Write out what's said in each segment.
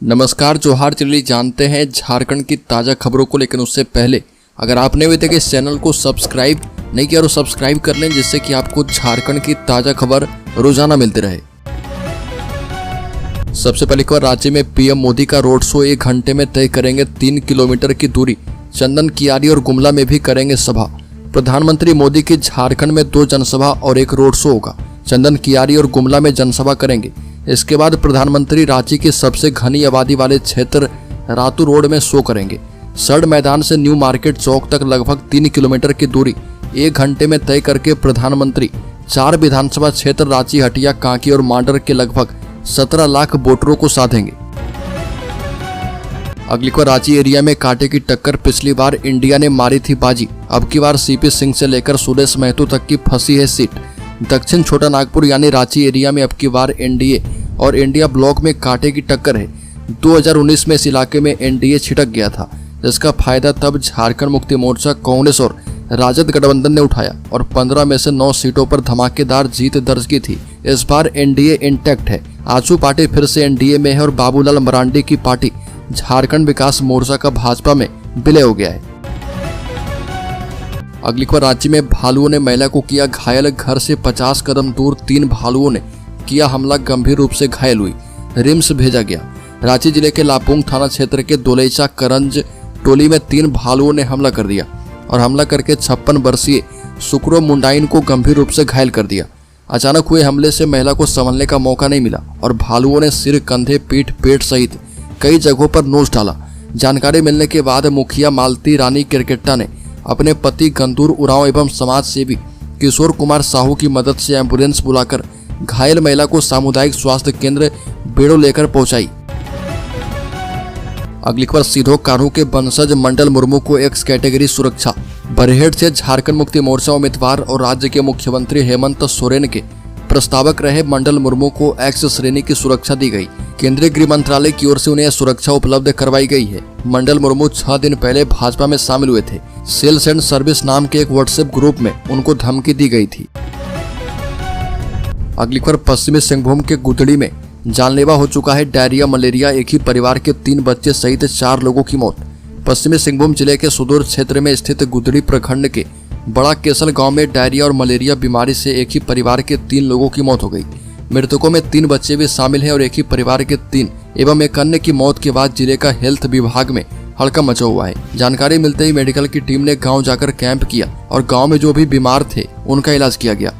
नमस्कार, जोहार। चलिए जानते हैं झारखंड की ताज़ा खबरों को, लेकिन उससे पहले अगर आपने अभी तक इस चैनल को सब्सक्राइब नहीं किया तो सब्सक्राइब कर लें, जिससे कि आपको झारखंड की ताज़ा खबर रोजाना मिलती रहे। सबसे पहले खबर, राज्य में पीएम मोदी का रोड शो 1 घंटे में तय करेंगे 3 किलोमीटर की दूरी। चंदन कियारी और गुमला में भी करेंगे सभा। प्रधानमंत्री मोदी की झारखंड में 2 जनसभा और 1 रोड शो होगा। चंदन कियारी और गुमला में जनसभा करेंगे। इसके बाद प्रधानमंत्री रांची के सबसे घनी आबादी वाले क्षेत्र रातू रोड में शो करेंगे। सड़ मैदान से न्यू मार्केट चौक तक लगभग 3 किलोमीटर की दूरी 1 घंटे में तय करके प्रधानमंत्री 4 विधानसभा क्षेत्र रांची, हटिया, कांकी और मांडर के लगभग 17 लाख वोटरों को साधेंगे। अगली बार रांची एरिया में कांटे की टक्कर। पिछली बार इंडिया ने मारी थी बाजी, अब की बार सीपी सिंह से लेकर सुरेश महतो तक की फंसी है सीट। दक्षिण छोटा नागपुर यानी रांची एरिया में अब की बार एनडीए और इंडिया ब्लॉक में कांटे की टक्कर है। 2019 में इस इलाके में एनडीए छिटक गया था, जिसका फायदा तब झारखंड मुक्ति मोर्चा, कांग्रेस और राजद गठबंधन ने उठाया और 15 में से 9 सीटों पर धमाकेदार जीत दर्ज की थी। इस बार एनडीए इंटैक्ट है। आजसू पार्टी फिर से एनडीए में है और बाबूलाल मरांडी की पार्टी झारखंड विकास मोर्चा का भाजपा में विलय हो गया है। अगली खबर, राज्य में भालुओं ने महिला को किया घायल। घर से 50 कदम दूर 3 भालुओं ने किया हमला, गंभीर रूप से घायल हुई, रिम्स भेजा गया। रांची जिले के लापुंग थाना क्षेत्र के दोलेचा करंज टोली में 3 भालुओं ने हमला कर दिया और हमला करके 56 वर्षीय सुक्रो मुंडाइन को गंभीर रूप से घायल कर दिया। अचानक हुए हमले से महिला को संभलने का मौका नहीं मिला और भालुओं ने सिर, कंधे, पीठ, पेट सहित कई जगहों पर नोच डाला। जानकारी मिलने के बाद मुखिया मालती रानी किरकेट्टा ने अपने पति गंदूर उरांव एवं समाज सेवी किशोर कुमार साहू की मदद से एम्बुलेंस बुलाकर घायल महिला को सामुदायिक स्वास्थ्य केंद्र बेड़ो लेकर पहुंचाई। अगली खबर, सीधो कान्हू के वंशज मंडल मुर्मू को एक्स कैटेगरी सुरक्षा। बरहेट से झारखंड मुक्ति मोर्चा उम्मीदवार और राज्य के मुख्यमंत्री हेमंत सोरेन के प्रस्तावक रहे मंडल मुर्मू को एक्स श्रेणी की सुरक्षा दी गई। केंद्रीय गृह मंत्रालय की ओर से उन्हें सुरक्षा उपलब्ध करवाई गई है। मंडल मुर्मू 6 दिन पहले भाजपा में शामिल हुए थे। सेल्स एंड सर्विस नाम के एक व्हाट्सएप ग्रुप में उनको धमकी दी गई थी। अगली खबर, पश्चिमी सिंहभूम के गुदड़ी में जानलेवा हो चुका है डायरिया मलेरिया। एक ही परिवार के 3 बच्चे सहित 4 लोगों की मौत। पश्चिमी सिंहभूम जिले के सुदूर क्षेत्र में स्थित गुदड़ी प्रखंड के बड़ा केसल गांव में डायरिया और मलेरिया बीमारी से एक ही परिवार के 3 लोगों की मौत हो गई। मृतकों में 3 बच्चे भी शामिल हैं और एक ही परिवार के 3 एवं एक अन्य की मौत के बाद जिले का हेल्थ विभाग में हड़कंप मचा हुआ है। जानकारी मिलते ही मेडिकल की टीम ने गांव जाकर कैंप किया और गांव में जो भी बीमार थे उनका इलाज किया गया।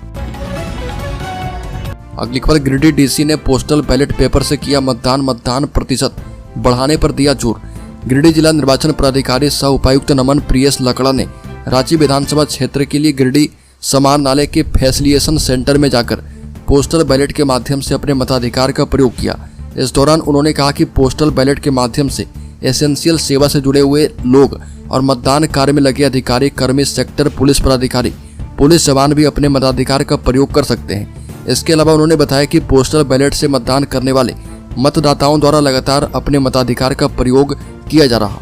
अगली खबर, गिरिडीह डीसी ने पोस्टल बैलेट पेपर से किया मतदान प्रतिशत बढ़ाने पर दिया जोर। गिरिडीह जिला निर्वाचन पदाधिकारी सह उपायुक्त नमन प्रियस लकड़ा ने रांची विधानसभा क्षेत्र के लिए गिरिडीह समाहरणालय के फैसिलिटेशन सेंटर में जाकर पोस्टल बैलेट के माध्यम से अपने मताधिकार का प्रयोग किया। इस दौरान उन्होंने कहा कि पोस्टल बैलेट के माध्यम से एसेंशियल सेवा से जुड़े हुए लोग और मतदान कार्य में लगे अधिकारी, कर्मी, सेक्टर पुलिस पदाधिकारी, पुलिस जवान भी अपने मताधिकार का प्रयोग कर सकते हैं। इसके अलावा उन्होंने बताया कि पोस्टल बैलेट से मतदान करने वाले मतदाताओं द्वारा लगातार अपने मताधिकार का प्रयोग किया जा रहा।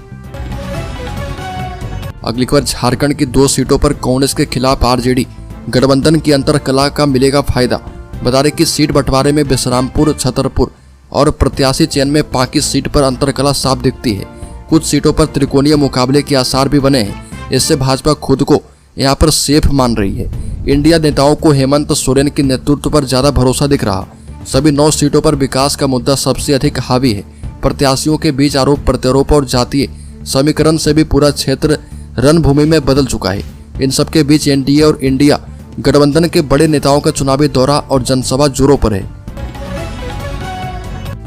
अगली खबर, झारखंड की 2 सीटों पर कांग्रेस के खिलाफ आरजेडी गठबंधन की अंतरकलह का मिलेगा फायदा। बता दें कि सीट बंटवारे में बिशरामपुर, छतरपुर और प्रत्याशी चयन में पाकी सीट पर अंतरकलह साफ दिखती है। कुछ सीटों पर त्रिकोणीय मुकाबले के आसार भी बने हैं। इससे भाजपा खुद को यहाँ पर सेफ मान रही है। इंडिया नेताओं को हेमंत सोरेन के नेतृत्व पर ज्यादा भरोसा दिख रहा। सभी 9 सीटों पर विकास का मुद्दा सबसे अधिक हावी है। प्रत्याशियों के बीच आरोप प्रत्यारोप और जातीय समीकरण से भी पूरा क्षेत्र रणभूमि में बदल चुका है। इन सबके बीच एनडीए और इंडिया गठबंधन के बड़े नेताओं का चुनावी दौरा और जनसभा जोरों पर है।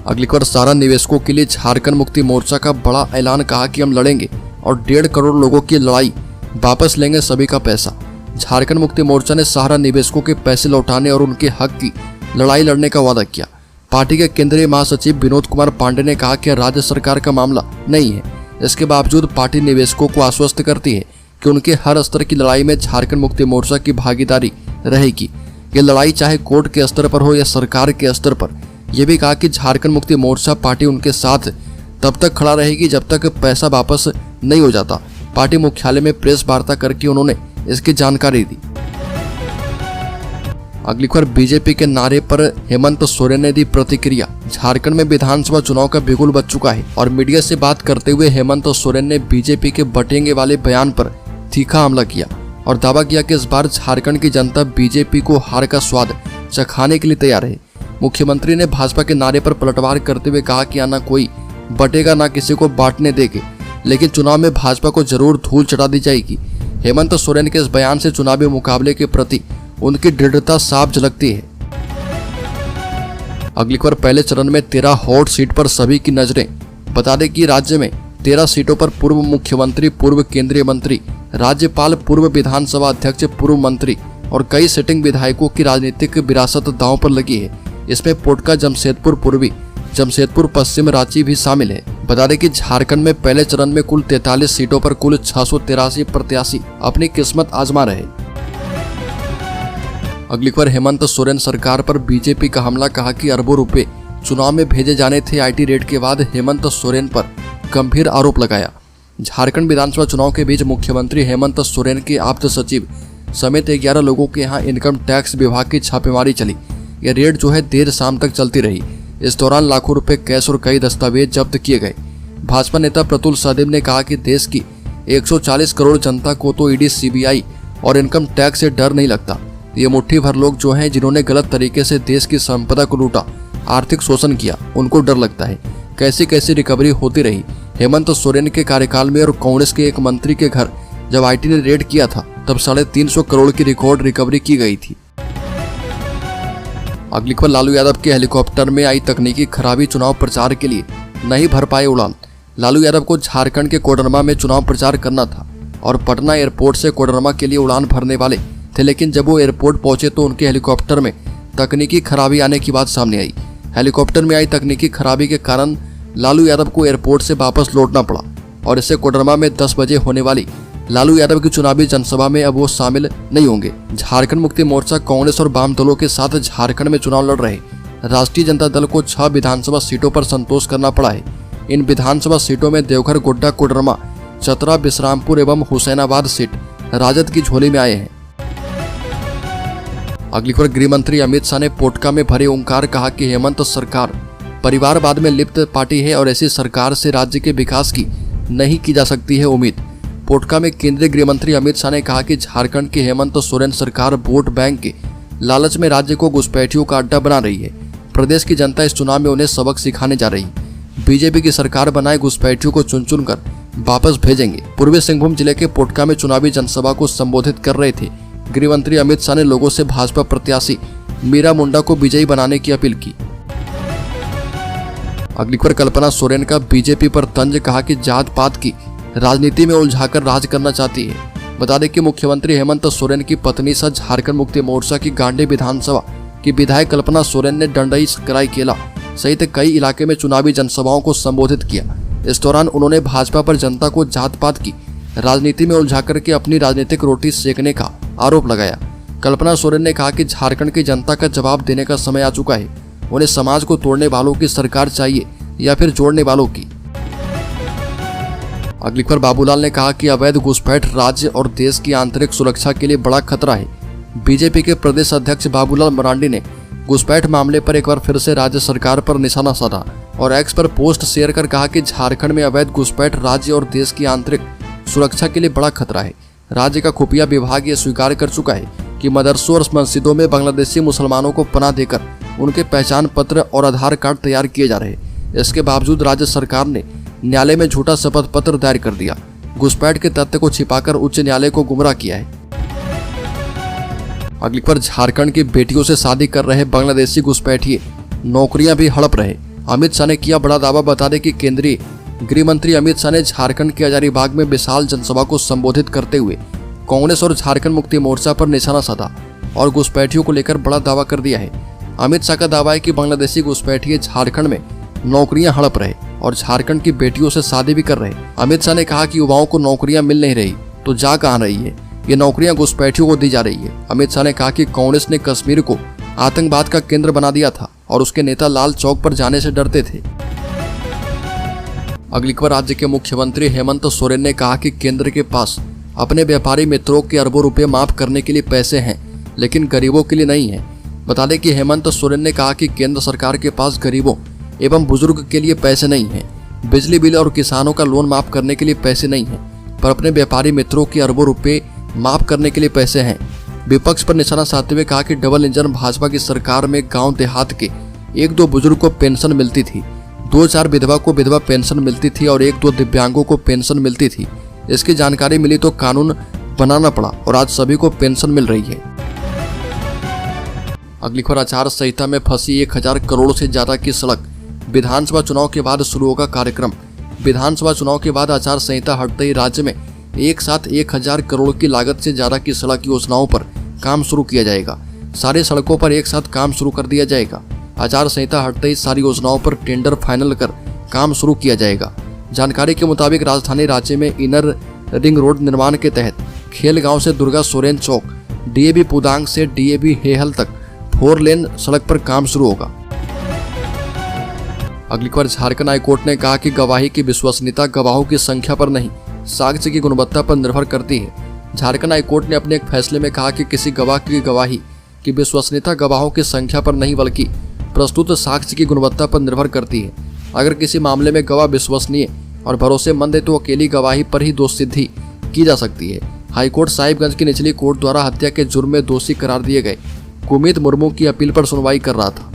अगली खबर, सारा निवेशकों के लिए झारखंड मुक्ति मोर्चा का बड़ा ऐलान। कहा कि हम लड़ेंगे और 1.5 करोड़ लोगों की लड़ाई, वापस लेंगे सभी का पैसा। झारखंड मुक्ति मोर्चा ने सहारा निवेशकों के पैसे लौटाने और उनके हक की लड़ाई लड़ने का वादा किया। पार्टी के केंद्रीय महासचिव विनोद कुमार पांडे ने कहा कि राज्य सरकार का मामला नहीं है। इसके बावजूद पार्टी निवेशकों को आश्वस्त करती है कि उनके हर स्तर की लड़ाई में झारखंड मुक्ति मोर्चा की भागीदारी रहेगी। ये लड़ाई चाहे कोर्ट के स्तर पर हो या सरकार के स्तर पर। यह भी कहा कि झारखंड मुक्ति मोर्चा पार्टी उनके साथ तब तक खड़ा रहेगी जब तक पैसा वापस नहीं हो जाता। पार्टी मुख्यालय में प्रेस वार्ता करके उन्होंने इसकी जानकारी दी। अगली खबर बीजेपी के नारे पर हेमंत सोरेन ने दी प्रतिक्रिया। झारखंड में विधानसभा चुनाव का बिगुल बज चुका है और मीडिया से बात करते हुए हेमंत सोरेन ने बीजेपी के बटेंगे वाले बयान पर तीखा हमला किया और दावा किया कि इस बार झारखंड की जनता बीजेपी को हार का स्वाद चखाने के लिए तैयार है। मुख्यमंत्री ने भाजपा के नारे पर पलटवार करते हुए कहा कि ना कोई बटेगा ना किसी को बांटने देंगे, लेकिन चुनाव में भाजपा को जरूर धूल चटा दी जाएगी। हेमंत सोरेन के इस बयान से चुनावी मुकाबले के प्रति उनकी दृढ़ता साफ झलकती है। अगली खबर पहले चरण में 13 हॉट सीट पर सभी की नजरें। बता दें कि राज्य में 13 सीटों पर पूर्व मुख्यमंत्री, पूर्व केंद्रीय मंत्री, राज्यपाल, पूर्व विधानसभा अध्यक्ष, पूर्व मंत्री और कई सिटिंग विधायकों की राजनीतिक विरासत दांव पर लगी है। इसमें पोटका, जमशेदपुर पूर्वी, जमशेदपुर पश्चिम, रांची भी शामिल है। बता दें कि झारखंड में पहले चरण में कुल 43 सीटों पर कुल 683 प्रत्याशी अपनी किस्मत आजमा रहे। अगली खबर हेमंत सोरेन सरकार पर बीजेपी का हमला। कहा कि अरबों रुपए चुनाव में भेजे जाने थे। आईटी रेड के बाद हेमंत सोरेन पर गंभीर आरोप लगाया। झारखंड विधानसभा चुनाव के बीच मुख्यमंत्री हेमंत सोरेन के आप्त सचिव समेत 11 लोगों के यहां इनकम टैक्स विभाग की छापेमारी चली। यह रेड जो है देर शाम तक चलती रही। इस दौरान लाखों रुपए कैश और कई दस्तावेज जब्त किए गए। भाजपा नेता प्रतुल सहदेव ने कहा कि देश की 140 करोड़ जनता को तो ईडी, सीबीआई और इनकम टैक्स से डर नहीं लगता। ये मुट्ठी भर लोग जो हैं जिन्होंने गलत तरीके से देश की संपदा को लूटा, आर्थिक शोषण किया, उनको डर लगता है। कैसी कैसी रिकवरी होती रही। हेमंत सोरेन के कार्यकाल में और कांग्रेस के एक मंत्री के घर जब आईटी ने रेड किया था तब 350 करोड़ की रिकॉर्ड रिकवरी की गई थी। अगली खबर लालू यादव के हेलीकॉप्टर में आई तकनीकी खराबी। चुनाव प्रचार के लिए नहीं भर पाए उड़ान। लालू यादव को झारखंड के कोडरमा में चुनाव प्रचार करना था और पटना एयरपोर्ट से कोडरमा के लिए उड़ान भरने वाले थे, लेकिन जब वो एयरपोर्ट पहुंचे तो उनके हेलीकॉप्टर में तकनीकी खराबी आने की बात सामने आई। हेलीकॉप्टर में आई तकनीकी खराबी के कारण लालू यादव को एयरपोर्ट से वापस लौटना पड़ा और इससे कोडरमा में 10 बजे होने वाली लालू यादव की चुनावी जनसभा में अब वो शामिल नहीं होंगे। झारखंड मुक्ति मोर्चा, कांग्रेस और वाम दलों के साथ झारखंड में चुनाव लड़ रहे राष्ट्रीय जनता दल को 6 विधानसभा सीटों पर संतोष करना पड़ा है। इन विधानसभा सीटों में देवघर, गोड्डा, कोडरमा, चतरा, बिश्रामपुर एवं हुसैनाबाद सीट राजद की झोली में आए हैं। अगली खबर गृह मंत्री अमित शाह ने पोटका में भरे ओंकार। कहा कि हेमंत सरकार परिवारवाद में लिप्त पार्टी है और ऐसी सरकार से राज्य के विकास की नहीं की जा सकती है उम्मीद। पोटका में केंद्रीय गृह मंत्री अमित शाह ने कहा कि झारखंड की हेमंत सोरेन सरकार वोट बैंक के लालच में राज्य को घुसपैठियों का अड्डा बना रही है। प्रदेश की जनता इस चुनाव में उन्हें सबक सिखाने जा रही है। बीजेपी की सरकार बनाए घुसपैठियों को चुन चुन कर वापस भेजेंगे। पूर्वी सिंहभूम जिले के पोटका में चुनावी जनसभा को संबोधित कर रहे थे गृह मंत्री अमित शाह ने लोगों से भाजपा प्रत्याशी मीरा मुंडा को विजयी बनाने की अपील की। अगली खबर कल्पना सोरेन का बीजेपी पर तंज। कहा कि जात पात की राजनीति में उलझाकर राज करना चाहती है। बता दें कि मुख्यमंत्री हेमंत सोरेन की पत्नी सह झारखंड मुक्ति मोर्चा की गांडी विधानसभा की विधायक कल्पना सोरेन ने डंडई, सरायकेला सहित कई इलाके में चुनावी जनसभाओं को संबोधित किया। इस दौरान उन्होंने भाजपा पर जनता को जात पात की राजनीति में उलझाकर के अपनी राजनीतिक रोटी सेकने का आरोप लगाया। कल्पना सोरेन ने कहा कि झारखंड की जनता का जवाब देने का समय आ चुका है। उन्हें समाज को तोड़ने वालों की सरकार चाहिए या फिर जोड़ने वालों की। अगली खबर बाबूलाल ने कहा कि अवैध घुसपैठ राज्य और देश की आंतरिक सुरक्षा के लिए बड़ा खतरा है। बीजेपी के प्रदेश अध्यक्ष बाबूलाल मरांडी ने घुसपैठ मामले पर एक बार फिर से राज्य सरकार पर निशाना साधा और एक्स पर पोस्ट शेयर कर कहा कि झारखंड में अवैध घुसपैठ राज्य और देश की आंतरिक सुरक्षा के लिए बड़ा खतरा है। राज्य का खुफिया विभाग ये स्वीकार कर चुका है कि मदरसों और मस्जिदों में बांग्लादेशी मुसलमानों को पनाह देकर उनके पहचान पत्र और आधार कार्ड तैयार किए जा रहे। इसके बावजूद राज्य सरकार ने न्यायालय में झूठा शपथ पत्र दायर कर दिया। घुसपैठ के तथ्य को छिपाकर उच्च न्यायालय को गुमराह किया है। अगली खबर झारखंड की बेटियों से शादी कर रहे बांग्लादेशी घुसपैठिए नौकरियां भी हड़प रहे। अमित शाह ने किया बड़ा दावा। बता दें कि केंद्रीय गृह मंत्री अमित शाह ने झारखंड के हजारीबाग में विशाल जनसभा को संबोधित करते हुए कांग्रेस और झारखंड मुक्ति मोर्चा पर निशाना साधा और घुसपैठियों को लेकर बड़ा दावा कर दिया है। अमित शाह का दावा है कि बांग्लादेशी घुसपैठिए झारखंड में नौकरियां हड़प रहे और झारखंड की बेटियों से शादी भी कर रहे। अमित शाह ने कहा कि युवाओं को नौकरियां मिल नहीं रही तो जा कहां रही है, ये नौकरियां घुसपैठियों को दी जा रही है। अमित शाह ने कहा कि कांग्रेस ने कश्मीर को आतंकवाद का केंद्र बना दिया था और उसके नेता लाल चौक पर जाने से डरते थे। अगली खबर राज्य के मुख्यमंत्री हेमंत सोरेन ने कहा कि केंद्र के पास अपने व्यापारी मित्रों के अरबों रुपए माफ करने के लिए पैसे हैं, लेकिन गरीबों के लिए नहीं है। बता दें कि हेमंत सोरेन ने कहा कि केंद्र सरकार के पास गरीबों एवं बुजुर्ग के लिए पैसे नहीं हैं, बिजली बिल और किसानों का लोन माफ करने के लिए पैसे नहीं हैं, पर अपने व्यापारी मित्रों के अरबों रुपए माफ करने के लिए पैसे हैं। विपक्ष पर निशाना साधते हुए कहा कि डबल इंजन भाजपा की सरकार में गांव देहात के 1-2 बुजुर्ग को पेंशन मिलती थी, 2-4 विधवा को विधवा पेंशन मिलती थी और 1-2 दिव्यांगों को पेंशन मिलती थी। इसकी जानकारी मिली तो कानून बनाना पड़ा और आज सभी को पेंशन मिल रही है। अगली खबर, आचार संहिता में फंसी 1000 करोड़ से ज्यादा की सड़क। विधानसभा चुनाव के बाद शुरू होगा कार्यक्रम। विधानसभा चुनाव के बाद आचार संहिता हटते ही राज्य में एक साथ 1000 करोड़ की लागत से ज्यादा की सड़क योजनाओं पर काम शुरू किया जाएगा। सारी सड़कों पर एक साथ काम शुरू कर दिया जाएगा। आचार संहिता हटते ही सारी योजनाओं पर टेंडर फाइनल कर काम शुरू किया जाएगा। जानकारी के मुताबिक राजधानी राज्य में इनर रिंग रोड निर्माण के तहत खेलगांव से दुर्गा सोरेन चौक, डीएवी पुदांग से डीएवी हेहल तक 4 लेन सड़क पर काम शुरू होगा। अगली खबर, झारखंड हाईकोर्ट ने कहा कि गवाही की विश्वसनीयता गवाहों की संख्या पर नहीं, साक्ष्य की गुणवत्ता पर निर्भर करती है। झारखंड हाईकोर्ट ने अपने एक फैसले में कहा कि किसी गवाह की गवाही की विश्वसनीयता गवाहों की संख्या पर नहीं बल्कि प्रस्तुत साक्ष्य की गुणवत्ता पर निर्भर करती है। अगर किसी मामले में गवाह विश्वसनीय और भरोसेमंद है तो अकेली गवाही पर ही दोष सिद्धि की जा सकती है। हाईकोर्ट साहिबगंज की निचली कोर्ट द्वारा हत्या के जुर्म में दोषी करार दिए गए कुमित मुर्मू की अपील पर सुनवाई कर रहा था।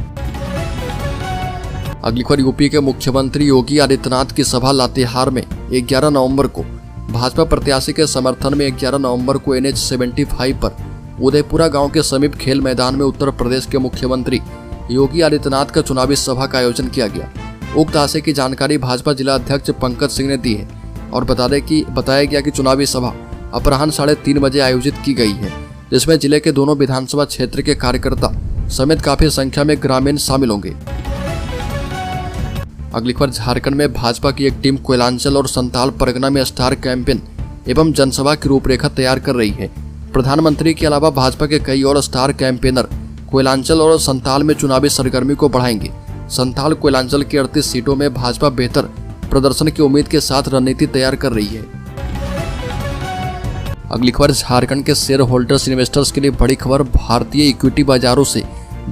अगली खबर, यूपी के मुख्यमंत्री योगी आदित्यनाथ की सभा लातेहार में 11 नवंबर को। भाजपा प्रत्याशी के समर्थन में 11 नवंबर को NH 75 पर उदयपुरा गांव के समीप खेल मैदान में उत्तर प्रदेश के मुख्यमंत्री योगी आदित्यनाथ का चुनावी सभा का आयोजन किया गया। उक्त आशय की जानकारी भाजपा जिला अध्यक्ष पंकज सिंह ने दी है और बताया गया कि चुनावी सभा अपराह्न 3:30 बजे आयोजित की गई है, जिसमें जिले के दोनों विधानसभा क्षेत्र के कार्यकर्ता समेत काफी संख्या में ग्रामीण शामिल होंगे। अगली खबर, झारखंड में भाजपा की एक टीम कोयलांचल और संताल परगना में स्टार कैंपेन एवं जनसभा की रूपरेखा तैयार कर रही है। प्रधानमंत्री के अलावा भाजपा के कई और स्टार कैंपेनर कोयलांचल और संताल में चुनावी सरगर्मी को बढ़ाएंगे। संताल कोयलांचल की 38 सीटों में भाजपा बेहतर प्रदर्शन की उम्मीद के साथ रणनीति तैयार कर रही है। अगली खबर, झारखंड के शेयर होल्डर्स इन्वेस्टर्स के लिए बड़ी खबर। भारतीय इक्विटी बाजारों से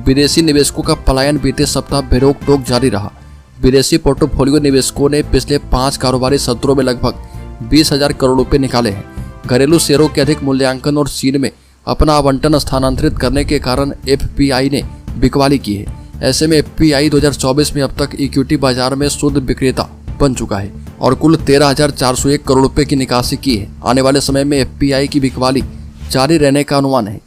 विदेशी निवेशकों का पलायन बीते सप्ताह बेरोक टोक जारी रहा। विदेशी पोर्टफोलियो निवेशकों ने पिछले 5 कारोबारी सत्रों में लगभग 20,000 करोड़ रुपए निकाले हैं। घरेलू शेयरों के अधिक मूल्यांकन और चीन में अपना आवंटन स्थानांतरित करने के कारण FPI ने बिकवाली की है। ऐसे में FPI 2024 में अब तक इक्विटी बाजार में शुद्ध विक्रेता बन चुका है और कुल 13,401 करोड़ रुपए की निकासी की है। आने वाले समय में FPI की बिकवाली जारी रहने का अनुमान है।